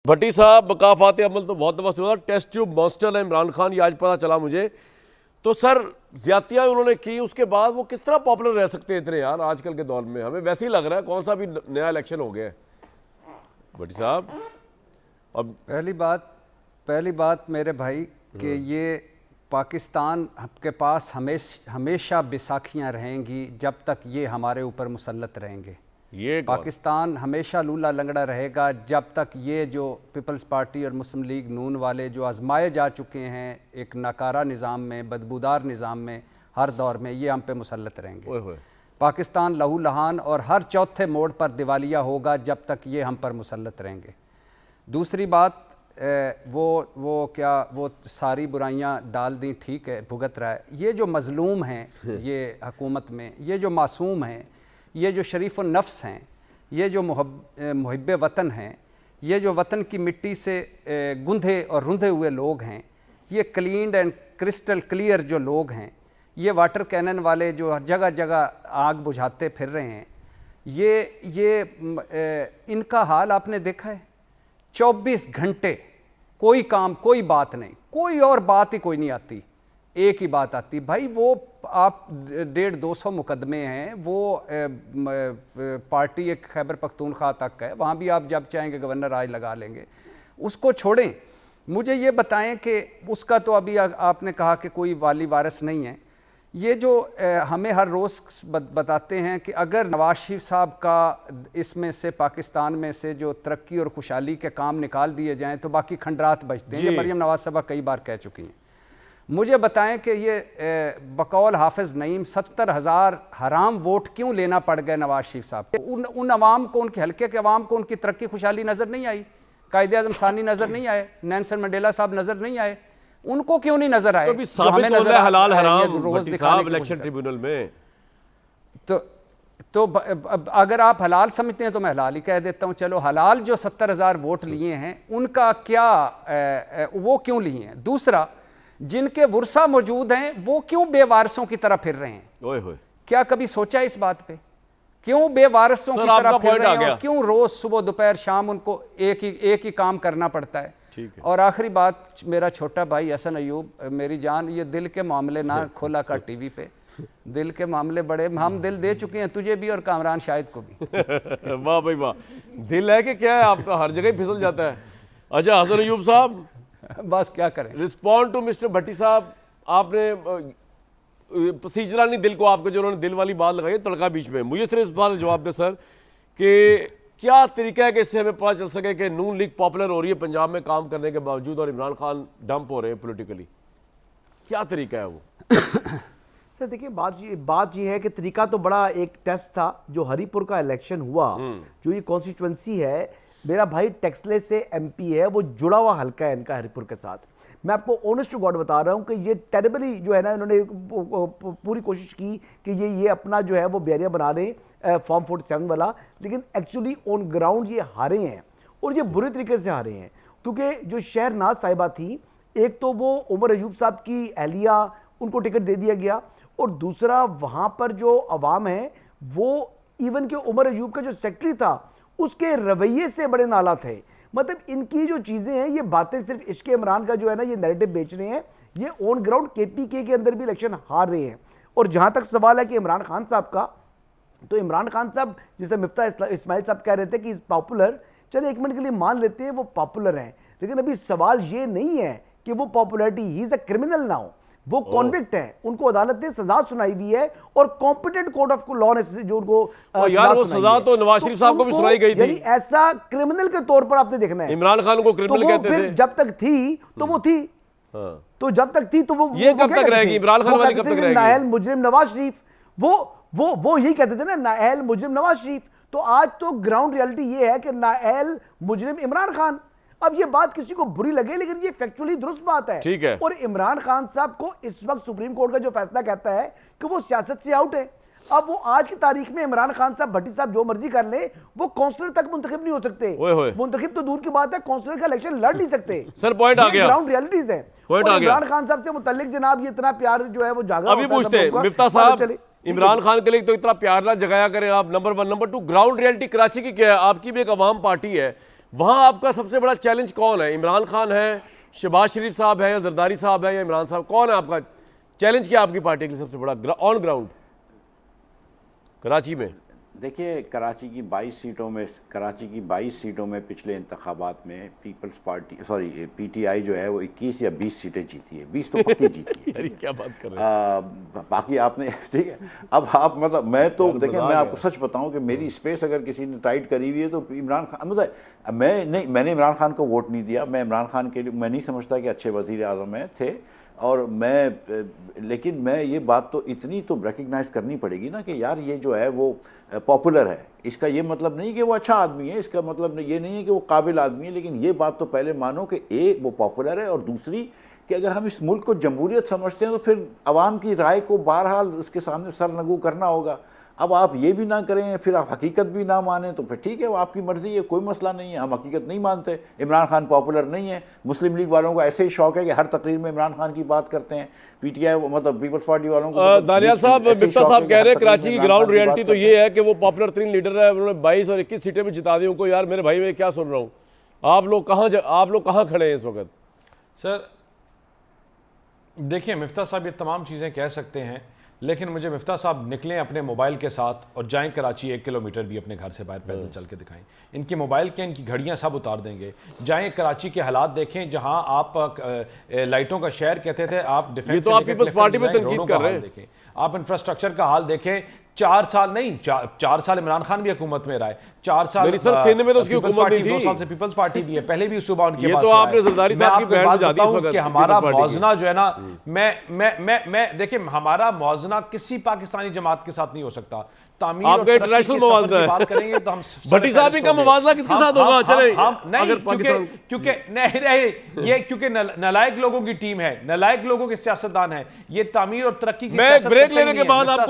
भट्टी साहब मकाफात अमल तो बहुत दफा हुआ, टेस्ट ट्यूब मॉन्स्टर है इमरान खान, ये आज पता चला मुझे। तो सर ज्यादतियां उन्होंने की, उसके बाद वो किस तरह पॉपुलर रह सकते हैं इतने यार आजकल के दौर में? हमें वैसे ही लग रहा है कौन सा भी नया इलेक्शन हो गया है भट्टी साहब। अब पहली बात मेरे भाई कि ये पाकिस्तान के पास हमेशा बैसाखियाँ रहेंगी जब तक ये हमारे ऊपर मुसल्लत रहेंगे। ये पाकिस्तान हमेशा लूला लंगड़ा रहेगा जब तक ये जो पीपल्स पार्टी और मुस्लिम लीग नून वाले जो आजमाए जा चुके हैं एक नाकारा निज़ाम में, बदबूदार निज़ाम में, हर दौर में ये हम पे मुसल्लत रहेंगे। ओए होए। पाकिस्तान लहू लहान और हर चौथे मोड़ पर दिवालिया होगा जब तक ये हम पर मुसल्लत रहेंगे। दूसरी बात वो सारी बुराइयां डाल दी, ठीक है, भुगत रहा है। ये जो मजलूम हैं ये हुकूमत में, ये जो मासूम हैं, ये जो शरीफ नफ्स हैं, ये जो मुहिब्बे वतन हैं, ये जो वतन की मिट्टी से गुंधे और रुंधे हुए लोग हैं, ये क्लीन एंड क्रिस्टल क्लियर जो लोग हैं, ये वाटर कैनन वाले जो जगह जगह आग बुझाते फिर रहे हैं, ये इनका हाल आपने देखा है। 24 घंटे कोई काम, कोई बात नहीं, कोई और बात ही कोई नहीं आती, एक ही बात आती भाई। वो आप 150-200 मुकदमे हैं, वो पार्टी एक खैबर पख्तूनख्वा तक है, वहाँ भी आप जब चाहेंगे गवर्नर राज लगा लेंगे। उसको छोड़ें, मुझे ये बताएं कि उसका तो अभी आपने कहा कि कोई वाली वारिस नहीं है। ये जो हमें हर रोज़ बताते हैं कि अगर नवाज शरीफ साहब का इसमें से पाकिस्तान में से जो तरक्की और खुशहाली के काम निकाल दिए जाएं तो बाकी खंडरात बचते हैं। ये मरियम नवाज साहबा कई बार कह चुकी हैं। मुझे बताएं कि ये बकौल हाफिज़ नईम 70,000 हराम वोट क्यों लेना पड़ गए नवाज शरीफ साहब? उन अवाम को, उनके हल्के के अवाम को उनकी तरक्की खुशहाली नज़र नहीं आई? कायदे आज़म सानी नज़र नहीं आए? नेल्सन मंडेला साहब नज़र नहीं आए? उनको क्यों नहीं नजर आए? तो साबित हो रहा है हलाल हराम भट्टी साहब इलेक्शन ट्रिब्यूनल में। तो अगर आप हलाल समझते हैं तो मैं हलाल ही कह देता हूं। चलो हलाल जो 70,000 वोट लिए हैं उनका क्या, वो क्यों लिए हैं? दूसरा, जिनके वर्सा मौजूद हैं वो क्यों बेवारसों की तरह फिर रहे हैं? ओए होए। क्या कभी सोचा इस बात पे? क्यों बेवारसों की तरह फिर रहे हैं और क्यों रोज सुबह दोपहर शाम उनको एक ही काम करना पड़ता है? और आखिरी बात, मेरा छोटा भाई हसन अयूब, मेरी जान, ये दिल के मामले ना खोला कर टीवी पे। दिल के मामले बड़े, हम दिल दे चुके हैं तुझे भी और कामरान शाहिद को भी। वाह भाई वाह, दिल है कि क्या है आपका, हर जगह फिसल जाता है। अच्छा हसन अयूब साहब, बस क्या करें, रिस्पॉन्ड टू मिस्टर भट्टी साहब। आपने सीजरा नहीं दिल को, आपके जो उन्होंने दिल वाली बात लगाई तड़का बीच में, मुझे सिर्फ इस बात का जवाब दे सर कि क्या तरीका है कि इससे हमें पता चल सके कि नून लीग पॉपुलर हो रही है पंजाब में काम करने के बावजूद और इमरान खान डंप हो रहे हैं पॉलिटिकली? क्या तरीका है वो? सर देखिए, बात ये है कि तरीका तो बड़ा एक टेस्ट था जो हरिपुर का इलेक्शन हुआ, जो ये कॉन्स्टिट्यूंसी है, मेरा भाई टेक्सले से एमपी है, वो जुड़ा हुआ हल्का है इनका हरिपुर के साथ। मैं आपको ऑनेस्ट टू गॉड बता रहा हूं कि ये टेरिबली जो है ना, इन्होंने पूरी कोशिश की कि ये अपना जो है वो बैरियर बना दें फॉर्म 47 वाला, लेकिन एक्चुअली ऑन ग्राउंड ये हारे हैं और ये बुरे तरीके से हारे हैं। क्योंकि जो शहरनाज साहिबा थी, एक तो वो उमर अयूब साहब की अहलिया, उनको टिकट दे दिया गया, और दूसरा वहां पर जो अवाम है वो इवन के उमर अयूब का जो सेक्रेटरी था उसके रवैये से बड़े नाला थे। मतलब इनकी जो चीजें हैं, ये बातें सिर्फ इश्क इमरान का जो है ना ये नैरेटिव बेच रहे हैं, ये ऑन ग्राउंड केपीके के अंदर भी इलेक्शन हार रहे हैं। और जहां तक सवाल है कि इमरान खान साहब का, तो इमरान खान साहब जैसे मिफ्ता इस्माइल साहब कह रहे थे कि इस पॉपुलर, चले एक मिनट के लिए मान लेते हैं वो पॉपुलर हैं, लेकिन अभी सवाल ये नहीं है कि वो popularity, he is a criminal now, वो कॉन्विक्ट है, उनको अदालत ने सजा सुनाई हुई है और कॉम्पिटेंट कोर्ट ऑफ लॉ ने जो उनको यार वो सजा तो नवाज शरीफ साहब को भी सुनाई गई थी। ऐसा क्रिमिनल के तौर पर आपने देखना है। इमरान खान को क्रिमिनल कहते थे, जब तक थी तो वो थी, तो जब तक थी तो वो ये कब तक रहेगी? इमरान खान वाली कब तक रहेगी? नाअहल मुजरिम नवाज शरीफ, वो यही कहते थे ना, नाअहल मुजरिम नवाज शरीफ। तो आज तो ग्राउंड रियलिटी ये है कि नाअहल मुजरिम इमरान खान। अब ये बात किसी को बुरी लगे, लेकिन ये फैक्चुअली दुरुस्त बात है। ठीक है। और इमरान खान साहब को इस वक्त सुप्रीम कोर्ट का जो फैसला कहता है कि वो सियासत से आउट है। अब वो आज की तारीख में इमरान खान साहब, भट्टी साहब जो मर्जी कर ले, वो काउंसलर तक मुंतखब नहीं हो सकते। मुंतखब तो दूर की बात है, काउंसलर का इलेक्शन लड़ नहीं सकते। सर पॉइंट आ गया, ग्राउंड रियलिटीज है। इमरान खान साहब से मुतल्लिक जनाब ये इतना प्यार जो है वो जागा। अभी पूछते मिफ्ता साहब, इमरान खान के लिए तो इतना प्यार ना जगाया करें आप, number 1। Number 2, ground reality Karachi की क्या है? आपकी भी एक अवाम पार्टी है, वहां आपका सबसे बड़ा चैलेंज कौन है? इमरान खान है, शहबाज शरीफ साहब है, या जरदारी साहब है, या इमरान साहब? कौन है आपका चैलेंज? क्या आपकी पार्टी के लिए सबसे बड़ा ऑन ग्राउंड कराची में? देखिए, कराची की 22 सीटों में पिछले इंतखाबात में पीपल्स पार्टी पीटीआई जो है वो 21 या 20 सीटें जीती है। 20 तो पक्की जीती है। अरे क्या बात कर रहे हैं? बाकी आपने ठीक है, अब आप मतलब मैं तो देखिए, मैं आपको सच बताऊं कि मेरी स्पेस अगर किसी ने टाइट करी हुई है तो इमरान खान, मतलब मैंने इमरान खान को वोट नहीं दिया। मैं इमरान खान के लिए मैं नहीं समझता कि अच्छे वज़ीर आज़म में थे, और लेकिन मैं ये बात तो इतनी तो रिकग्नाइज़ करनी पड़ेगी ना कि यार ये जो है वो पॉपुलर है। इसका ये मतलब नहीं कि वो अच्छा आदमी है, इसका मतलब ये नहीं है कि वो काबिल आदमी है, लेकिन ये बात तो पहले मानो कि एक वो पॉपुलर है, और दूसरी कि अगर हम इस मुल्क को जमहूरियत समझते हैं तो फिर आवाम की राय को बहरहाल उसके सामने सरनगू करना होगा। अब आप ये भी ना करें, फिर आप हकीकत भी ना मानें, तो फिर ठीक है, वो आपकी मर्ज़ी है, कोई मसला नहीं है। हम हकीकत नहीं मानते, इमरान खान पॉपुलर नहीं है। मुस्लिम लीग वालों को ऐसे ही शौक है कि हर तकरीर में इमरान खान की बात करते हैं। पीटीआई मतलब पीपल्स पार्टी वालों को दानियाल साहब, मिफ्ता साहब कह रहे हैं कराची की ग्राउंड रियलिटी तो ये है कि वो पॉपुलर तरीन लीडर है, उन्होंने 22 और 21 सीटें भी जिता दी उनको। यार मेरे भाई, मैं क्या सुन रहा हूँ? आप लोग कहाँ खड़े हैं इस वक्त? सर देखिए, मिफ्ता साहब ये तमाम चीज़ें कह सकते हैं, लेकिन मुझे मिफ्ता साहब निकलें अपने मोबाइल के साथ और जाएं कराची 1 किलोमीटर भी अपने घर से बाहर पैदल चल के दिखाएं। इनके मोबाइल के इनकी घड़ियां सब उतार देंगे। जाएं कराची के हालात देखें, जहां आप लाइटों का शहर कहते थे, आप डिफेंस ये तो आप पीपल्स पार्टी में तनकीद कर रहे हैं। देखें, आप इंफ्रास्ट्रक्चर का हाल देखें। 4 साल नहीं, 4 साल इमरान खान भी हुकूमत में रहा है। 4 साल सर सिंध में तो उसकी हुकूमत नहीं थी। 2 साल से पीपल्स पार्टी भी है, पहले भी सुबह उनके ये पास तो आपने जरदारी मैं साहब की आपको बैंड बात बजा दी इस बताऊं वक्त कि हमारा पीपल्स पार्टी की। मौजना जो है ना, मैं देखिए, हमारा मौजना किसी पाकिस्तानी जमात के साथ नहीं हो सकता। तामीर और आपका तरक्की इंटरनेशनल के सफर मवाजना की है। बात करेंगे तो हम भट्टी साहब इनका मवाजना किसके साथ होगा? चले अगर पाकिस्तान, क्योंकि नहीं, ये क्योंकि नलायक लोगों की टीम है, नलायक लोगों के सियासतदान है। ये तामीर और तरक्की की मैं सियासत ब्रेक करते ही लेने के नहीं है। बाद मिफ्ता आपको